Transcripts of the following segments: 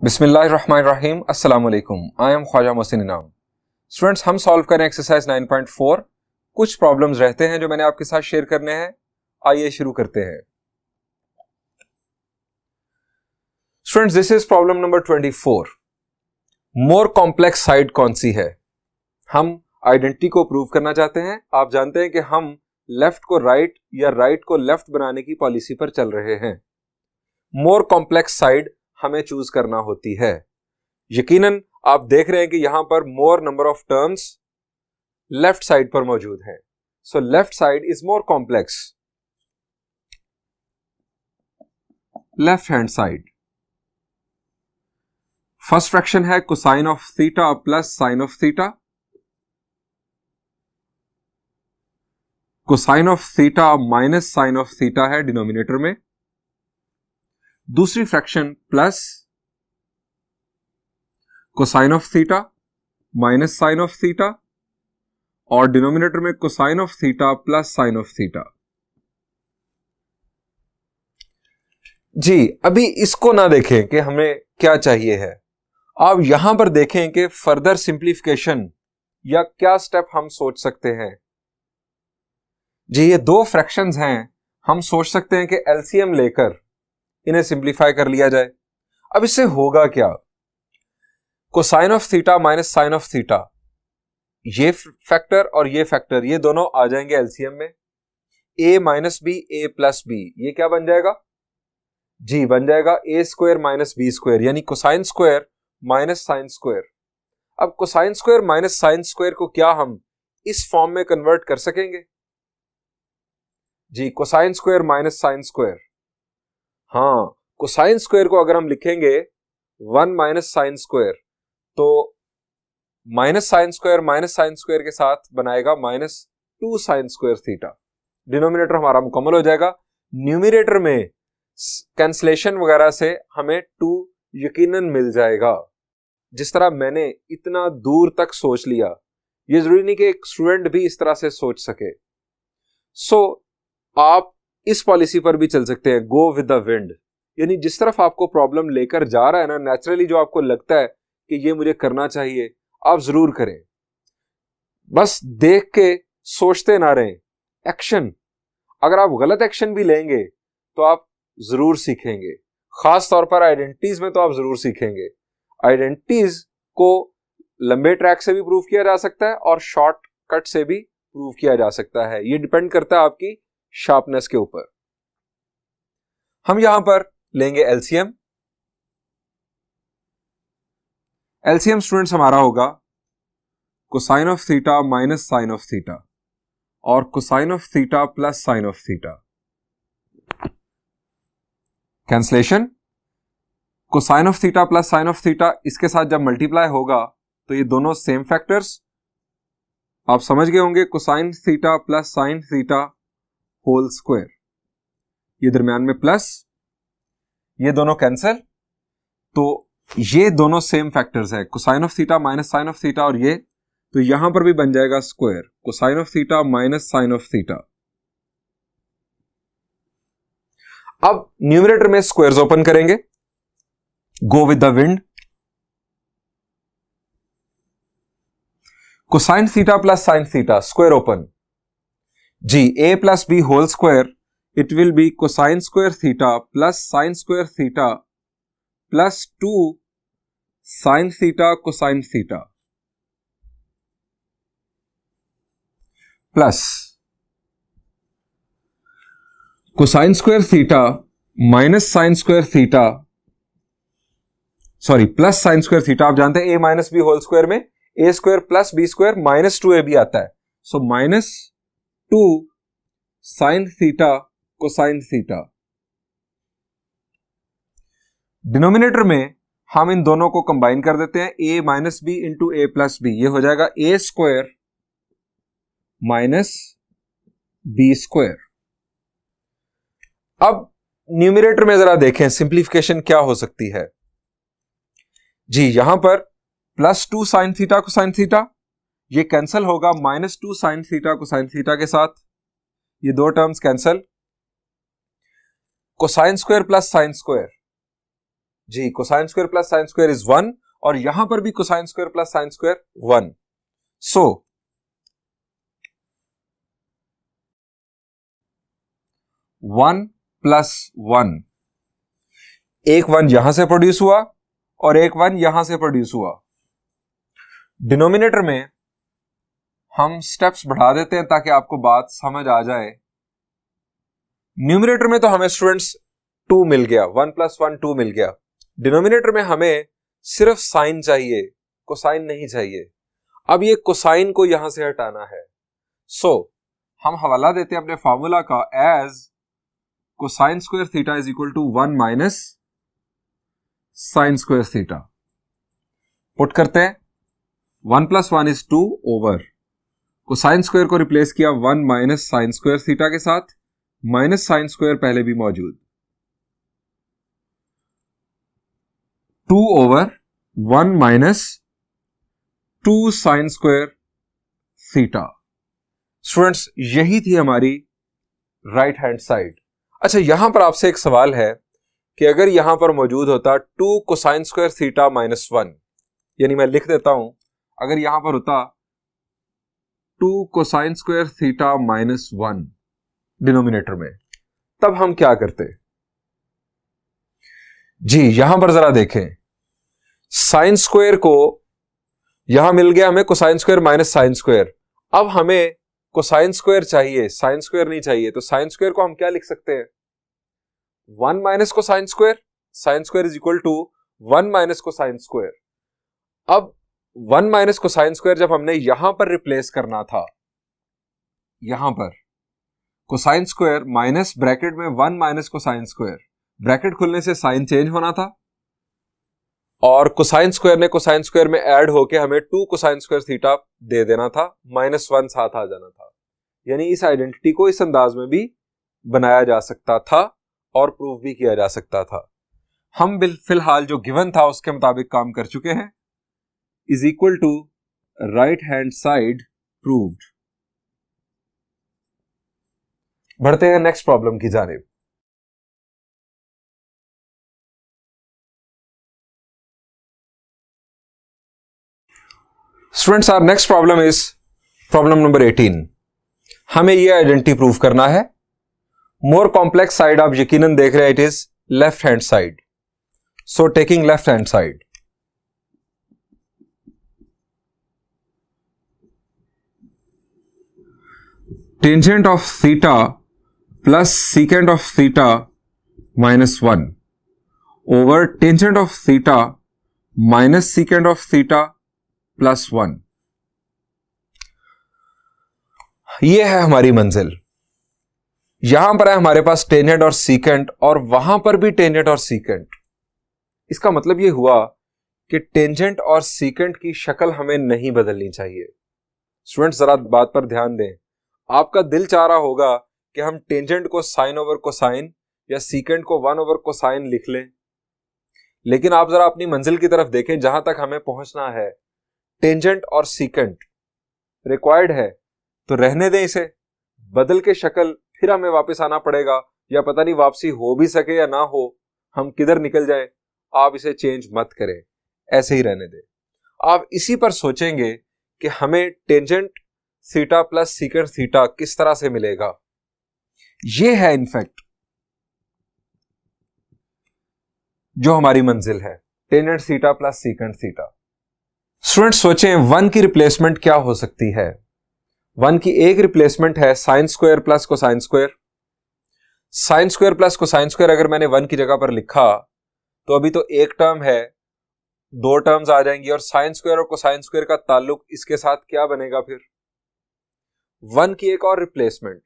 बिस्मिल्लाहिर्रहमानिर्रहीम अस्सलाम वालेकुम। आई एम ख्वाजा मोहसिन इनाम। स्टूडेंट्स, हम सॉल्व करें एक्सरसाइज 9.4। कुछ प्रॉब्लम्स रहते हैं जो मैंने आपके साथ शेयर करने हैं। आइए शुरू करते हैं। Students, this is problem number 24। More complex side कौन सी है? हम आइडेंटिटी को प्रूव करना चाहते हैं। आप जानते हैं कि हम लेफ्ट को राइट या राइट को लेफ्ट बनाने की पॉलिसी पर चल रहे हैं। मोर कॉम्प्लेक्स साइड हमें चूज करना होती है। यकीनन आप देख रहे हैं कि यहां पर more number of terms left side पर मौजूद है। So left side is more complex. Left hand side, first fraction है cosine of theta plus sine of theta. Cosine of theta minus sine of theta है denominator में। दूसरी fraction plus cosine of theta minus sine of theta और denominator में cosine of theta plus sine of theta. जी, अभी इसको ना देखें कि हमें क्या चाहिए है। आप यहां पर देखें कि फर्दर सिंप्लीफिकेशन या क्या स्टेप हम सोच सकते हैं। जी, ये दो फ्रैक्शंस हैं। हम सोच सकते हैं कि एलसीएम लेकर इन्हें सिंप्लीफाई कर लिया जाए। अब इससे होगा क्या? Cosine of theta minus sine of theta, ये फैक्टर और ये फैक्टर, ये दोनों आ जाएंगे एलसीएम में। A minus B, A plus B, ये क्या बन जाएगा? जी, बन जाएगा A square minus B square, यानी cosine square minus sine square. अब cosine square minus sine square को क्या हम इस फॉर्म में कन्वर्ट कर सकेंगे? जी, cosine square minus sine square. हाँ, कोसाइन स्क्वायर को अगर हम लिखेंगे 1 माइनस साइन स्क्वायर, तो माइनस साइन स्क्वायर के साथ बनाएगा minus 2 sign square theta. Denominator हमारा मुकम्मल हो जाएगा। न्यूमरेटर में कैंसलेशन वगैरह से हमें 2 यकीनन मिल जाएगा। जिस तरह मैंने इतना दूर तक सोच लिया, ये जरूरी नहीं कि एक स्टूडेंट भी इस तरह से सोच सके। सो आप इस पॉलिसी पर भी चल सकते हैं, गो विद द विंड। यानी जिस तरफ आपको प्रॉब्लम लेकर जा रहा है ना, नेचुरली जो आपको लगता है कि ये मुझे करना चाहिए, आप जरूर करें। बस देख के सोचते ना रहें। एक्शन, अगर आप गलत एक्शन भी लेंगे तो आप जरूर सीखेंगे। खास तौर पर आइडेंटिटीज में तो आप जरूर सीखेंगे। आइडेंटिटीज को लंबे ट्रैक से भी प्रूव किया जा सकता है और शॉर्ट कट से भी प्रूव किया जा सकता है। ये डिपेंड करता है आपकी शार्पनेस के ऊपर। हम यहां पर लेंगे एलसीएम। एलसीएम स्टूडेंट्स हमारा होगा cosine of theta minus sine of theta और cosine of theta plus sine of theta. Cancellation, cosine of theta plus sine of theta, इसके साथ जब मल्टीप्लाई होगा तो ये दोनों सेम फैक्टर्स, आप समझ गए होंगे। Cosine theta plus sine theta whole square, ये दरमियान में प्लस, ये दोनों कैंसिल, तो ये दोनों सेम फैक्टर्स है। Cosine of theta minus sine of theta और ये, तो यहां पर भी बन जाएगा square, cosine of theta minus sine of theta. अब न्यूमरेटर में स्क्वायर्स ओपन करेंगे, go with the wind. Cosine theta plus sine theta, square open. जी, A plus B whole square, it will be cosine square theta plus sine square theta plus 2 sine theta cosine theta plus cosine square theta minus sine square theta, sorry plus sine square theta. आप जानते हैं A minus B whole square में A square plus B square minus 2 A भी आता है। So minus 2 sine theta cosine theta. Denominator में हम इन दोनों को कंबाइन कर देते हैं, A minus B into A plus B, ये हो जाएगा A square minus B square. अब न्यूमरेटर में जरा देखें सिंप्लीफिकेशन क्या हो सकती है। जी, यहां पर plus 2 sine theta cosine theta, ये कैंसिल होगा minus 2 sine theta cosine theta के साथ, ये दो terms cancel. Cosine square plus sine square, जी cosine square plus sine square is 1 और यहां पर भी cosine square plus sine square 1। So 1 plus 1, एक 1 यहां से प्रोड्यूस हुआ और एक 1 यहां से प्रोड्यूस हुआ। डिनोमिनेटर में हम स्टेप्स बढ़ा देते हैं ताकि आपको बात समझ आ जाए। न्यूमरेटर में तो हमें स्टूडेंट्स 2 मिल गया, 1 प्लस 1 2 मिल गया। डिनोमिनेटर में हमें सिर्फ साइन चाहिए, कोसाइन नहीं चाहिए। अब ये कोसाइन को यहां से हटाना है। सो हम हवाला देते हैं अपने फॉर्मूला का, as cosine square theta is equal to 1 minus sine square theta. Put करते हैं, 1 plus 1 is 2 over cosine square को रिप्लेस किया 1 माइनस साइन स्क्वायर थीटा के साथ, माइनस साइन स्क्वायर पहले भी मौजूद, 2 over 1 minus 2 sign square theta. Students यही थी हमारी राइट हैंड साइड। अच्छा यहां पर आपसे एक सवाल है कि अगर यहां पर मौजूद होता 2 कोसाइन स्क्वायर थीटा माइनस 1, यानी मैं लिख देता हूं, अगर यहां पर होता 2 cosine square theta minus 1 denominator में, तब हम क्या करते? जी यहां पर जरा देखें, साइन स्क्वायर को यहां मिल गया हमें cosine square minus sine square. अब हमें कोसाइन स्क्वायर चाहिए, साइन स्क्वायर नहीं चाहिए, तो साइन स्क्वायर को हम क्या लिख सकते हैं? 1 minus cosine square, sine square is equal to 1 minus cosine square. अब 1 माइनस कोसाइन स्क्वायर जब हमने यहां पर रिप्लेस करना था, यहां पर कोसाइन स्क्वायर माइनस ब्रैकेट में 1 माइनस कोसाइन स्क्वायर, ब्रैकेट खुलने से साइन चेंज होना था और कोसाइन स्क्वायर ने कोसाइन स्क्वायर में ऐड होके हमें 2 कोसाइन स्क्वायर थीटा दे देना था, माइनस 1 साथ आ जाना था। यानी इस आइडेंटिटी को इस अंदाज में भी बनाया जा सकता था और प्रूव भी किया जा सकता था। हम फिलहाल जो गिवन था उसके मुताबिक काम कर चुके हैं। Is equal to right hand side proved. बढ़ते हैं नेक्स्ट प्रॉब्लम की जानिब। Students our next problem is problem number 18। हमें यह आइडेंटिटी प्रूव करना है। मोर कॉम्प्लेक्स साइड आप यकीनन देख रहे हैं, it is left hand side. So taking left hand side, tangent of theta plus secant of theta minus 1 over tangent of theta minus secant of theta plus 1। यह है हमारी मंजिल। यहां पर है हमारे पास टेंजेंट और सीकेंट और वहां पर भी टेंजेंट और सीकेंट। इसका मतलब यह हुआ कि टेंजेंट और सीकेंट की शक्ल हमें नहीं बदलनी चाहिए। स्टूडेंट्स जरा बात पर ध्यान दें। आपका दिल चाह रहा होगा कि हम टेंजेंट को साइन ओवर कोसाइन या सीकेंट को 1 ओवर कोसाइन लिख लें, लेकिन आप जरा अपनी मंजिल की तरफ देखें, जहां तक हमें पहुंचना है टेंजेंट और सीकेंट रिक्वायर्ड है, तो रहने दें इसे। बदल के शक्ल फिर हमें वापस आना पड़ेगा, या पता नहीं वापसी हो भी सके या ना हो, हम किधर निकल जाए। आप इसे चेंज मत करें, ऐसे ही रहने दें। आप इसी पर सोचेंगे कि हमें tangent theta plus secant theta किस तरह से मिलेगा। यह है इनफैक्ट जो हमारी मंजिल है, tangent theta plus secant theta. Student सोचें 1 की रिप्लेसमेंट क्या हो सकती है। 1 की एक रिप्लेसमेंट है sine square plus cosine square. Sine square plus cosine square अगर मैंने 1 की जगह पर लिखा तो अभी तो एक टर्म है, 2 टर्म्स आ जाएंगी, और साइन स्क्वायर और कोसाइन स्क्वायर का ताल्लुक इसके साथ क्या बनेगा फिर? 1 की एक और रिप्लेसमेंट।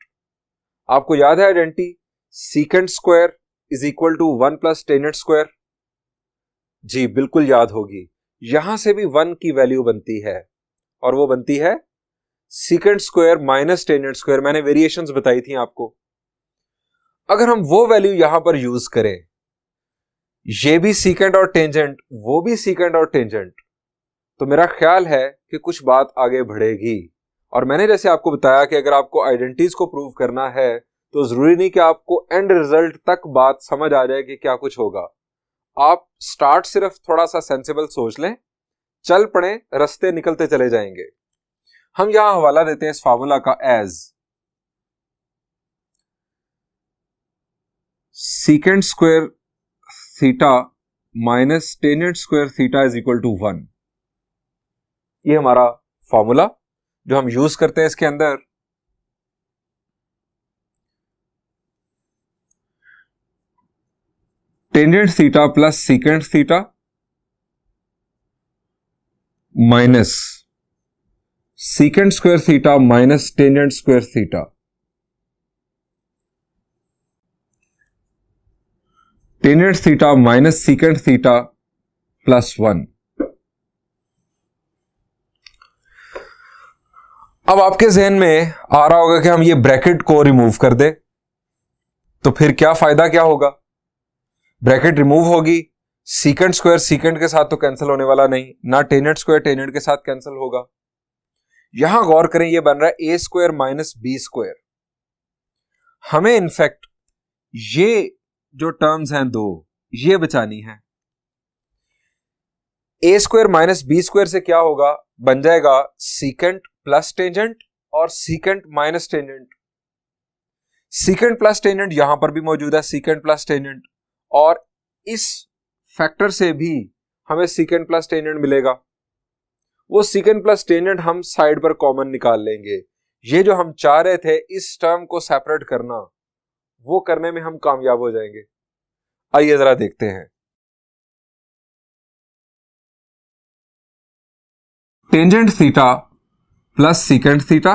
आपको याद है identity, secant square is equal to 1 plus tangent square. जी बिल्कुल याद होगी। यहां से भी 1 की वैल्यू बनती है और वो बनती है secant square minus tangent square. मैंने वेरिएशंस बताई थी आपको। अगर हम वो वैल्यू यहां पर यूज करें, ये भी सीकेंट और टेंजेंट, वो भी सीकेंट और टेंजेंट, तो मेरा ख्याल है कि कुछ बात आगे बढ़ेगी। और मैंने जैसे आपको बताया कि अगर आपको आइडेंटिटीज को प्रूव करना है तो जरूरी नहीं कि आपको एंड रिजल्ट तक बात समझ आ जाए कि क्या कुछ होगा। आप स्टार्ट सिर्फ थोड़ा सा सेंसिबल सोच लें, चल पड़े, रास्ते निकलते चले जाएंगे। हम यहां हवाला देते हैं इस फार्मूला का as secant square theta minus tangent square theta is equal to 1। ये हमारा फॉर्मूला जो हम यूज करते हैं इसके अंदर। Tangent theta plus secant theta minus secant square theta minus tangent square theta. Tangent theta minus secant theta plus 1। अब आपके जहन में आ रहा होगा कि हम ये ब्रैकेट को रिमूव कर दे तो फिर क्या फायदा क्या होगा। ब्रैकेट रिमूव होगी, सीकेंट स्क्वायर सीकेंट के साथ तो कैंसिल होने वाला नहीं, ना टेनेंट स्क्वायर टेनेंट के साथ कैंसिल होगा। यहां गौर करें, ये बन रहा है ए स्क्वायर माइनस बी स्क्वायर। हमें इनफैक्ट ये जो टर्म्स हैं दो, ये बचानी है। ए स्क्वायर माइनस बी स्क्वायर से क्या होगा, बन जाएगा सीकेंट प्लस टेंजेंट और secant minus tangent. Secant plus tangent यहां पर भी मौजूद है, सीकेंट प्लस टेंजेंट, और इस फैक्टर से भी हमें सीकेंट प्लस टेंजेंट मिलेगा। वो सीकेंट प्लस टेंजेंट हम साइड पर कॉमन निकाल लेंगे। ये जो हम चाह रहे थे इस टर्म को सेपरेट करना, वो करने में हम कामयाब हो जाएंगे। आइए जरा देखते हैं। Tangent theta plus secant theta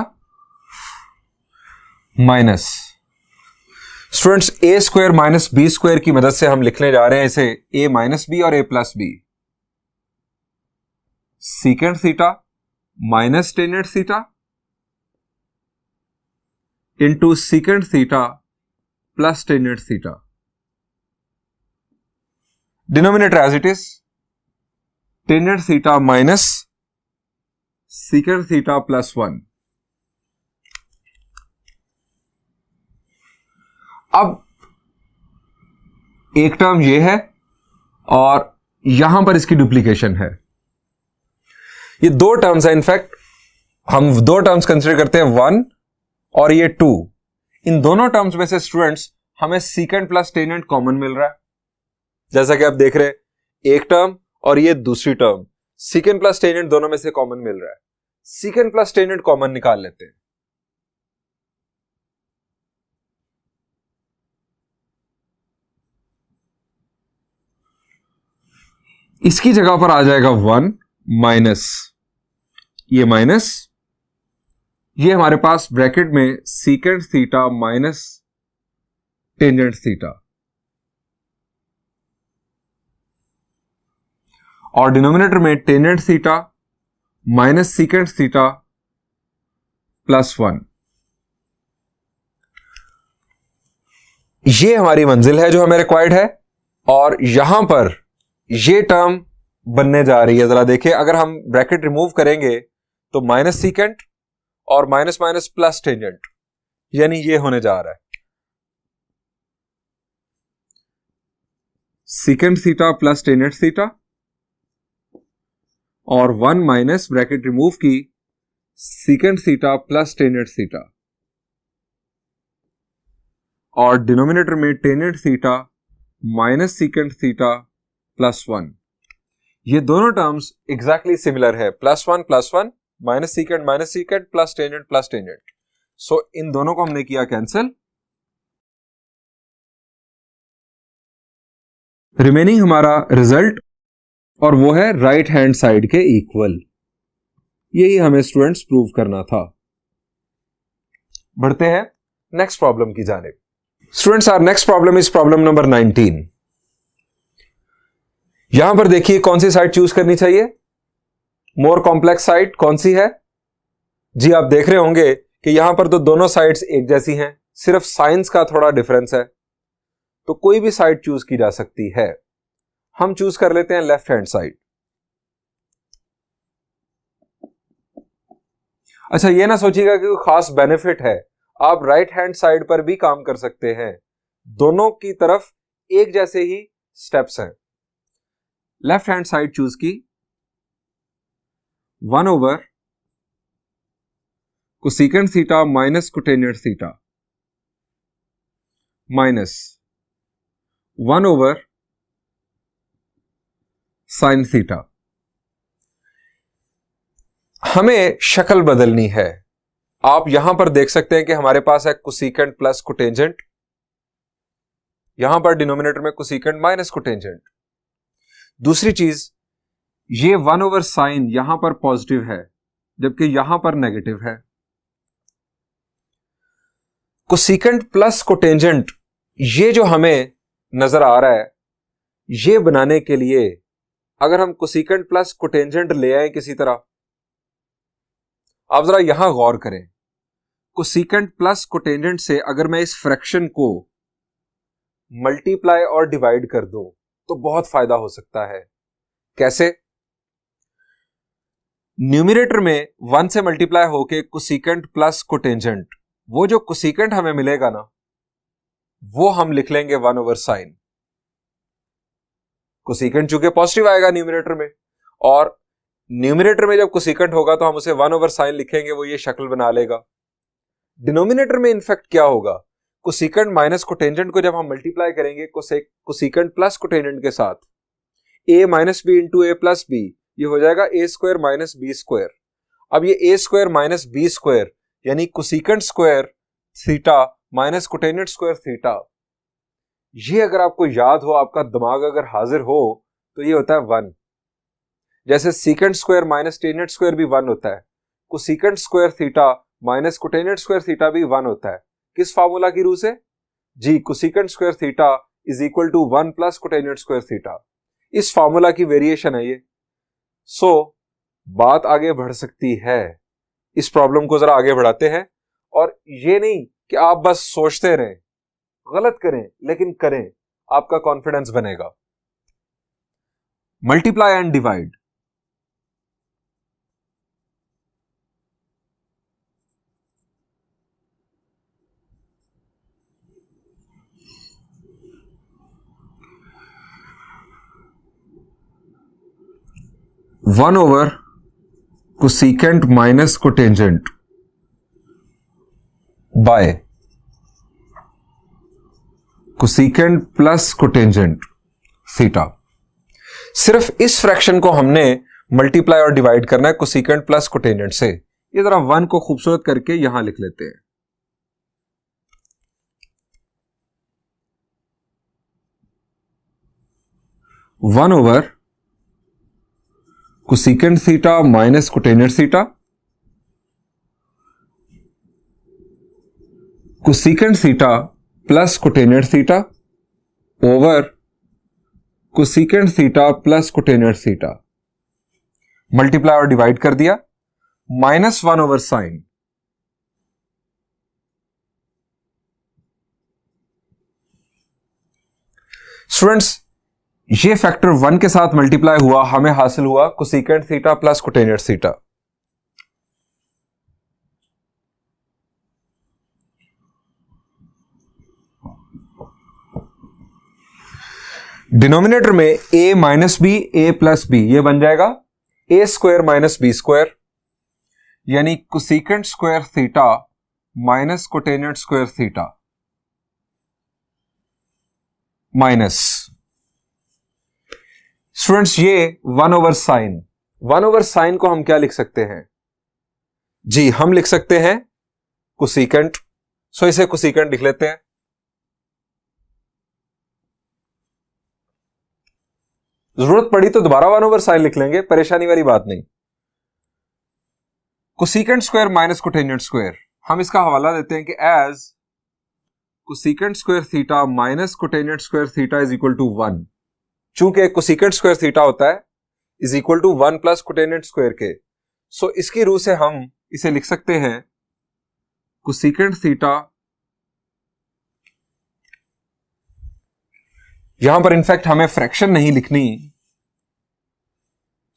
minus, students A square minus B square की मदद से हम लिखने जा रहे हैं इसे ए माइनस बी और A plus B. Secant theta minus tangent theta into secant theta plus tangent theta. Denominator as it is, tangent theta minus secant theta plus 1। अब एक टर्म ये है और यहां पर इसकी डुप्लीकेशन है। ये दो टर्म्स है, इनफैक्ट हम दो टर्म्स कंसीडर करते हैं, 1 और ये 2। इन दोनों टर्म्स में से स्टूडेंट्स हमें सीकेंट प्लस टेनेंट कॉमन मिल रहा है। जैसा कि आप देख रहे हैं, एक टर्म और ये दूसरी टर्म, सीकेंट प्लस टेनेंट दोनों में से कॉमन मिल रहा है। सीकेंट प्लस टेनेंट कॉमन निकाल लेते हैं। इसकी जगह पर आ जाएगा 1 माइनस ये माइनस, ये हमारे पास ब्रैकेट में secant theta minus tangent theta, और डिनोमिनेटर में tangent theta minus secant theta plus 1। ये हमारी मंजिल है जो हमें रिक्वायर्ड है, और यहां पर ये टर्म बनने जा रही है। जरा देखिए, अगर हम ब्रैकेट रिमूव करेंगे तो माइनस सीकेंट और माइनस माइनस प्लस टेंजेंट, यानी ये होने जा रहा है secant theta plus tangent theta, और 1 माइनस ब्रैकेट रिमूव की secant theta plus tangent theta, और डिनोमिनेटर में tangent theta minus secant theta plus 1। ये दोनों टर्म्स एग्जैक्टली सिमिलर है, plus 1 minus secant plus tangent. So इन दोनों को हमने किया कैंसिल। रिमेनिंग हमारा रिजल्ट, और वो है राइट हैंड साइड के इक्वल। यही हमें स्टूडेंट्स प्रूव करना था। बढ़ते हैं नेक्स्ट प्रॉब्लम की जानिब। Students, our next problem is problem number 19। यहां पर देखिए कौन सी साइड चूज करनी चाहिए, मोर कॉम्प्लेक्स साइड कौन सी है। जी आप देख रहे होंगे कि यहां पर तो दोनों साइड्स एक जैसी हैं, सिर्फ साइंस का थोड़ा डिफरेंस है, तो कोई भी साइड चूज की जा सकती है। हम चूज कर लेते हैं लेफ्ट हैंड साइड। अच्छा, ये ना सोचिएगा कि कोई खास बेनिफिट है, आप राइट हैंड साइड पर भी काम कर सकते हैं। दोनों की तरफ एक जैसे ही स्टेप्स हैं, लेफ्ट हैंड साइड चूज की, 1 over cosecant theta minus cotangent theta minus 1 over sine theta. हमें शक्ल बदलनी है। आप यहां पर देख सकते हैं कि हमारे पास है कोसेकेंट प्लस कोटेंजेंट, यहां पर डिनोमिनेटर में कोसेकेंट माइनस कोटेंजेंट। दूसरी चीज, ये 1 ओवर साइन यहां पर पॉजिटिव है जबकि यहां पर नेगेटिव है। कोसेकेंट प्लस कोटेंजेंट ये जो हमें नजर आ रहा है, ये बनाने के लिए अगर हम कोसेकेंट प्लस कोटेंजेंट ले आए किसी तरह, आप जरा यहां गौर करें, कोसेकेंट प्लस कोटेंजेंट से अगर मैं इस फ्रैक्शन को मल्टीप्लाई और डिवाइड कर दूं तो बहुत फायदा हो सकता है। कैसे? न्यूमरेटर में 1 से मल्टीप्लाई होके कोसेकेंट प्लस कोटेंजेंट, वो जो कोसेकेंट हमें मिलेगा ना, वो हम लिख लेंगे 1 ओवर साइन। कोसेकेंट चूंकि पॉजिटिव आएगा न्यूमरेटर में, और न्यूमरेटर में जब कोसेकेंट होगा तो हम उसे 1 ओवर साइन लिखेंगे, वो ये शक्ल बना लेगा। डिनोमिनेटर में इनफैक्ट क्या होगा, कोसेकेंट माइनस कोटेंजेंट को जब हम मल्टीप्लाई करेंगे कोसेकेंट प्लस कोटेंजेंट के साथ, a minus B into A plus B, ये हो जाएगा A square minus B square. अब ये A square minus B square यानी cosecant square theta minus cotangent square theta, ये अगर आपको याद हो, आपका दिमाग अगर हाजिर हो, तो ये होता है 1। जैसे secant square minus tangent square भी 1 होता है, cosecant square theta minus cotangent square theta भी 1 होता है। किस फार्मूला की रूह से? जी, cosecant square theta is equal to 1 plus cotangent square theta. इस फार्मूला की वेरिएशन है ये। सो बात आगे बढ़ सकती है। इस प्रॉब्लम को जरा आगे बढ़ाते हैं, और ये नहीं कि आप बस सोचते रहें, गलत करें लेकिन करें, आपका कॉन्फिडेंस बनेगा। Multiply and divide, one over cosecant minus cotangent by cosecant plus cotangent theta. सिर्फ इस फ्रैक्शन को हमने मल्टीप्लाई और डिवाइड करना है कोसेकेंट प्लस कोटेंजेंट से। ये जरा 1 को खूबसूरत करके यहां लिख लेते हैं। One over cosecant theta minus cotangent theta, cosecant theta plus cotangent theta over cosecant theta plus cotangent theta, multiply और डिवाइड कर दिया, माइनस 1 ओवर साइन। स्टूडेंट्स, ये फैक्टर 1 के साथ मल्टीप्लाई हुआ, हमें हासिल हुआ cosecant theta plus cotangent theta. Denominator में a minus B A plus B, ये बन जाएगा A square minus B square, यानी cosecant square theta minus cotangent square theta minus, students ये 1 ओवर साइन। 1 ओवर साइन को हम क्या लिख सकते हैं? जी, हम लिख सकते हैं कोसेकेंट। सो इसे कोसेकेंट लिख लेते हैं। जरूरत पड़ी तो दोबारा 1 ओवर साइन लिख लेंगे, परेशानी वाली बात नहीं। Cosecant square minus cotangent square, हम इसका हवाला देते हैं कि as cosecant square theta minus cotangent square theta is equal to 1। चूंकि कोसेकेंट स्क्वायर थीटा होता है is equal to 1 plus cotangent square के, सो इसकी रूह से हम इसे लिख सकते हैं कोसेकेंट थीटा, यहां पर इनफैक्ट हमें फ्रैक्शन नहीं लिखनी,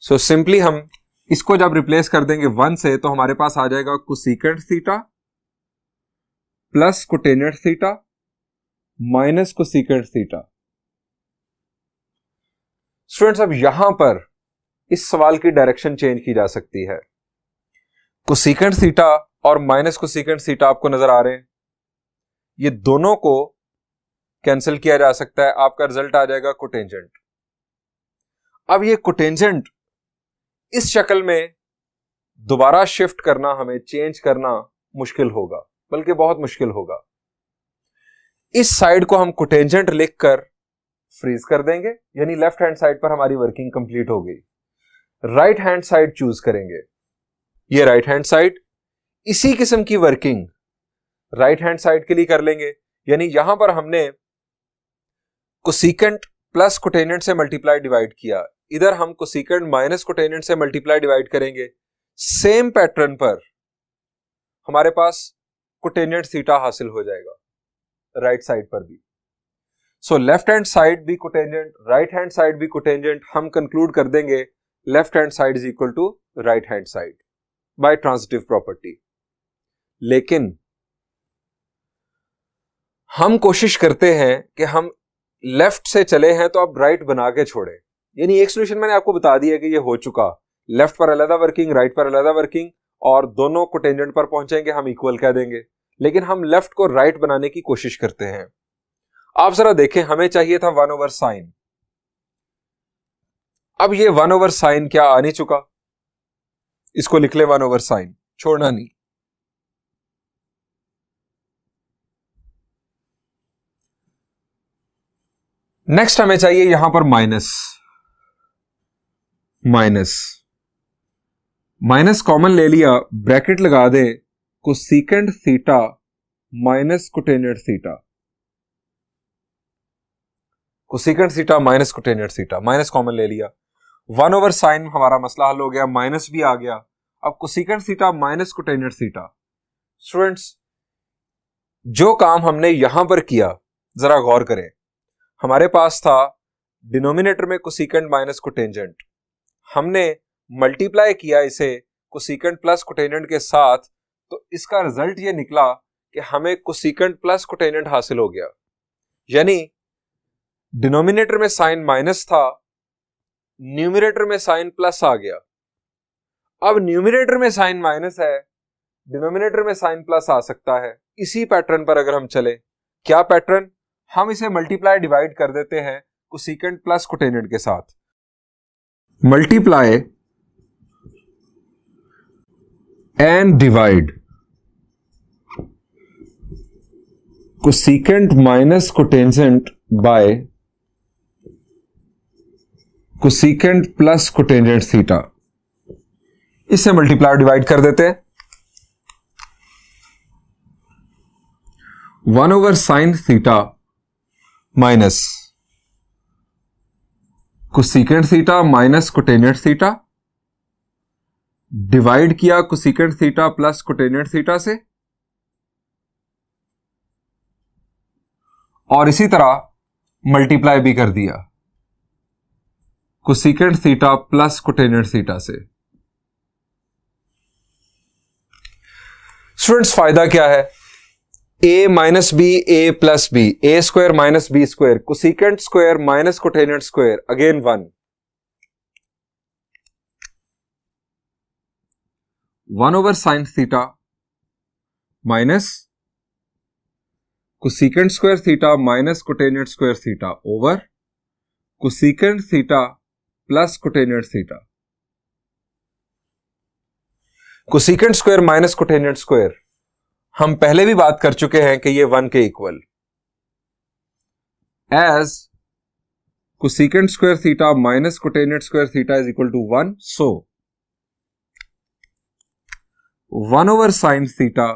सो सिंपली हम इसको जब रिप्लेस कर देंगे 1 से, तो हमारे पास आ जाएगा cosecant theta plus cotangent theta minus cosecant theta. Students अब यहां पर इस सवाल की डायरेक्शन चेंज की जा सकती है। कोसेकेंट थीटा और माइनस कोसेकेंट थीटा आपको नजर आ रहे हैं, ये दोनों को कैंसिल किया जा सकता है, आपका रिजल्ट आ जाएगा कोटेंजेंट। अब ये कोटेंजेंट इस शक्ल में दोबारा शिफ्ट करना, हमें चेंज करना मुश्किल होगा, बल्कि बहुत मुश्किल होगा। इस साइड को हम कोटेंजेंट लिखकर फ्रीज कर देंगे, यानी लेफ्ट हैंड साइड पर हमारी वर्किंग कंप्लीट हो गई। राइट हैंड साइड चूज करेंगे, ये राइट हैंड साइड, इसी किस्म की वर्किंग राइट हैंड साइड के लिए कर लेंगे। यानी यहां पर हमने कोसेकेंट प्लस कोटेंजेंट से मल्टीप्लाई डिवाइड किया, इधर हम कोसेकेंट माइनस कोटेंजेंट से मल्टीप्लाई डिवाइड करेंगे। सेम पैटर्न पर हमारे पास कोटेंजेंट थीटा हासिल हो जाएगा राइट साइड पर भी। सो लेफ्ट हैंड साइड भी कोटेंजेंट, राइट हैंड साइड भी कोटेंजेंट। हम कंक्लूड कर देंगे left hand side is equal to right hand side by transitive property. लेकिन हम कोशिश करते हैं कि हम लेफ्ट से चले हैं तो अब राइट बना के छोड़ें। यानी एक सॉल्यूशन मैंने आपको बता दिया कि ये हो चुका, लेफ्ट पर अलग वर्किंग, राइट पर अलग वर्किंग, और दोनों कोटेंजेंट पर पहुंचेंगे, हम इक्वल कह देंगे। लेकिन हम लेफ्ट को राइट बनाने की कोशिश करते हैं। आप जरा देखें, हमें चाहिए था 1 ओवर साइन, अब ये 1 ओवर साइन क्या आ नहीं चुका, इसको लिख ले 1 ओवर साइन, छोड़ना नहीं। नेक्स्ट हमें चाहिए यहां पर माइनस, माइनस कॉमन ले लिया, ब्रैकेट लगा दे, cosecant theta minus cotangent theta, cosecant theta minus cotangent theta, minus common ले लिया। 1 ओवर साइन हमारा मसला हल हो गया, माइनस भी आ गया। अब cosecant theta minus cotangent theta. Students, जो काम हमने यहां पर किया जरा गौर करें। हमारे पास था डिनोमिनेटर में कोसेकेंट माइनस कोटेंजेंट, हमने मल्टीप्लाई किया इसे कोसेकेंट प्लस कोटेंजेंट के साथ, तो इसका रिजल्ट ये निकला कि हमें कोसेकेंट प्लस कोटेंजेंट हासिल हो गया। यानी डिनोमिनेटर में साइन माइनस था, न्यूमरेटर में साइन प्लस आ गया। अब न्यूमरेटर में साइन माइनस है, डिनोमिनेटर में साइन प्लस आ सकता है। इसी पैटर्न पर अगर हम चले, क्या पैटर्न, हम इसे मल्टीप्लाई डिवाइड कर देते हैं कोसेकेंट प्लस कोटेंजेंट के साथ। Multiply and divide cosecant minus cotangent by cosecant plus cotangent theta, इससे मल्टीप्लाई डिवाइड कर देते हैं। 1 over sine theta minus cosecant theta minus cotangent theta, divide किया cosecant theta plus cotangent theta से, और इसी तरह मल्टीप्लाई भी कर दिया cosecant theta plus cotangent theta से। स्टूडेंट्स, फायदा क्या है, a minus B, A plus B, A square minus B square, cosecant square minus cotangent square, again 1 over sine theta minus cosecant square theta minus cotangent square theta over cosecant theta plus cotangent theta. Cosecant square minus cotangent square हम पहले भी बात कर चुके हैं कि ये 1 के इक्वल, as cosecant square theta minus cotangent square theta is equal to 1। So 1 over sine theta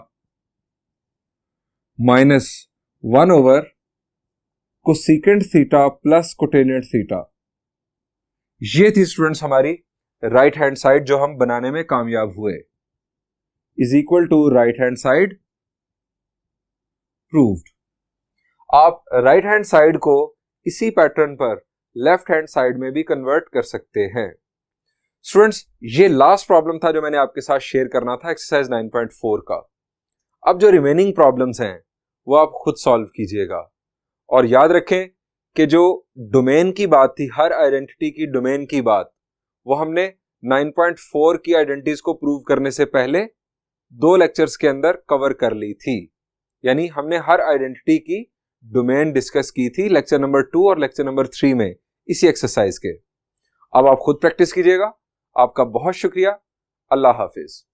minus 1 over cosecant theta plus cotangent theta, ये थी स्टूडेंट्स हमारी राइट हैंड साइड जो हम बनाने में कामयाब हुए, is equal to right hand side proved. आप राइट हैंड साइड को इसी पैटर्न पर लेफ्ट हैंड साइड में भी कन्वर्ट कर सकते हैं। स्टूडेंट्स, ये लास्ट प्रॉब्लम था जो मैंने आपके साथ शेयर करना था एक्सरसाइज 9.4 का। अब जो रिमेनिंग प्रॉब्लम्स हैं वो आप खुद सॉल्व कीजिएगा, और याद रखें कि जो डोमेन की बात थी, हर आइडेंटिटी की डोमेन की बात, वो हमने 9.4 की आइडेंटिटीज को प्रूव करने से पहले 2 लेक्चर्स के अंदर कवर कर ली थी। यानी हमने हर आइडेंटिटी की डोमेन डिस्कस की थी लेक्चर नंबर 2 और लेक्चर नंबर 3 में, इसी एक्सरसाइज के। अब आप खुद प्रैक्टिस कीजिएगा। आपका बहुत शुक्रिया। अल्लाह हाफिज।